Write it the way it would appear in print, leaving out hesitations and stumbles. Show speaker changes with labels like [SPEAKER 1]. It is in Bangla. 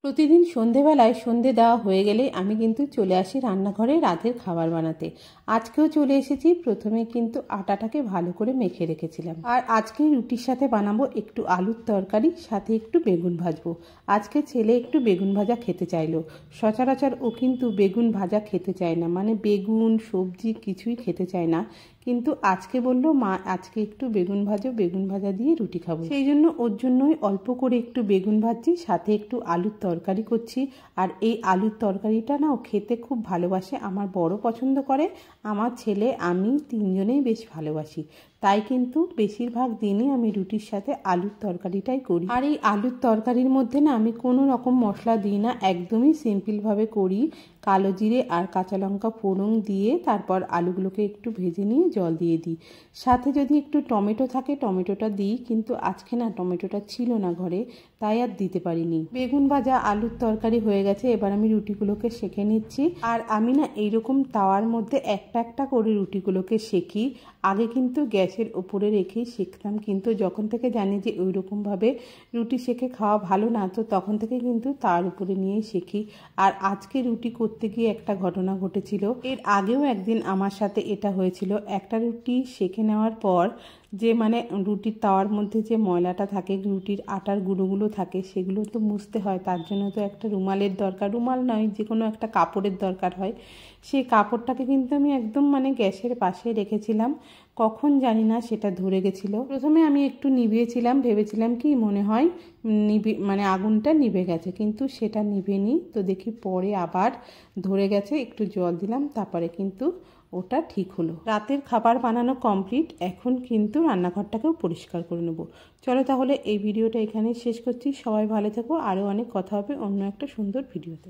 [SPEAKER 1] প্রতিদিন সন্ধেবেলায় সন্ধে দেওয়া হয়ে গেলে আমি কিন্তু চলে আসি রান্নাঘরে রাতের খাবার বানাতে। আজকেও চলে এসেছি। প্রথমে কিন্তু আটাটাকে ভালো করে মেখে রেখেছিলাম। আর আজকে রুটির সাথে বানাবো একটু আলুর তরকারি, সাথে একটু বেগুন ভাজবো। আজকে ছেলে একটু বেগুন ভাজা খেতে চাইলো। সচরাচর ও কিন্তু বেগুন ভাজা খেতে চায় না, মানে বেগুন সবজি কিছুই খেতে চায় না। কিন্তু আজকে বললো মা আজকে একটু বেগুন ভাজো, বেগুন ভাজা দিয়ে রুটি খাবো। সেই জন্য ওর জন্যই অল্প করে একটু বেগুন ভাজছি, সাথে একটু আলুর তরকারি করছি। আর এই আলুর তরকারিটা না ও খেতে খুব ভালোবাসে, আমার বড় পছন্দ করে, আমার ছেলে আমি তিনজনেই বেশ ভালোবাসি। তাই কিন্তু বেশিরভাগ দিনই আমি রুটির সাথে আলুর তরকারিটাই করি। আর এই আলুর তরকারির মধ্যে না আমি কোনো রকম মশলা দিই না, একদমই সিম্পলভাবে করি। কালো জিরে আর কাঁচা লঙ্কা ফোড়ন দিয়ে তারপর আলুগুলোকে একটু ভেজে নিয়ে জল দিয়ে দিই। সাথে যদি একটু টমেটো থাকে টমেটোটা দিই, কিন্তু আজকে না টমেটোটা ছিল না ঘরে, তাই আর দিতে পারিনি। বেগুন ভাজা আলুর তরকারি হয়ে গেছে, এবার আমি রুটিগুলোকে সেঁকে নিচ্ছি। আর আমি না এইরকম তাওয়ার মধ্যে একটা একটা করে রুটিগুলোকে সেঁকি। আগে কিন্তু গ্যাসের ওপরে রেখেই সেঁকতাম, কিন্তু যখন থেকে জানি যে ওই রকমভাবে রুটি সেঁকে খাওয়া ভালো না, তো তখন থেকে কিন্তু তার উপরে নিয়েই সেঁকি। আর আজকে রুটি করতে গিয়ে একটা ঘটনা ঘটেছিল। এর আগেও একদিন আমার সাথে এটা হয়েছিল। একটা রুটি সেঁকে নেওয়ার পর যে মানে রুটির তাওয়ার মধ্যে যে ময়লাটা থাকে, রুটির আটার গুঁড়োগুলো থাকে, সেগুলো তো মুছতে হয়। তার জন্য তো একটা রুমালের দরকার, রুমাল নয় যে কোনো একটা কাপড়ের দরকার হয়। সেই কাপড়টাকে কিন্তু আমি একদম মানে গ্যাসের পাশে রেখেছিলাম, কখন জানি না সেটা ধরে গেছিলো। প্রথমে আমি একটু নিভিয়েছিলাম, ভেবেছিলাম কি মনে হয় মানে আগুনটা নিভে গেছে, কিন্তু সেটা নিভেনি। তো দেখি পরে আবার ধরে গেছে, একটু জল দিলাম, তারপরে কিন্তু ওটা ঠিক হলো। রাতের খাবার বানানো কমপ্লিট, এখন কিন্তু রান্নাঘরটাকেও পরিষ্কার করে নেবো। চলো তাহলে এই ভিডিওটা এখানেই শেষ করছি। সবাই ভালো থেকো, আরও অনেক কথা হবে অন্য একটা সুন্দর ভিডিওতে।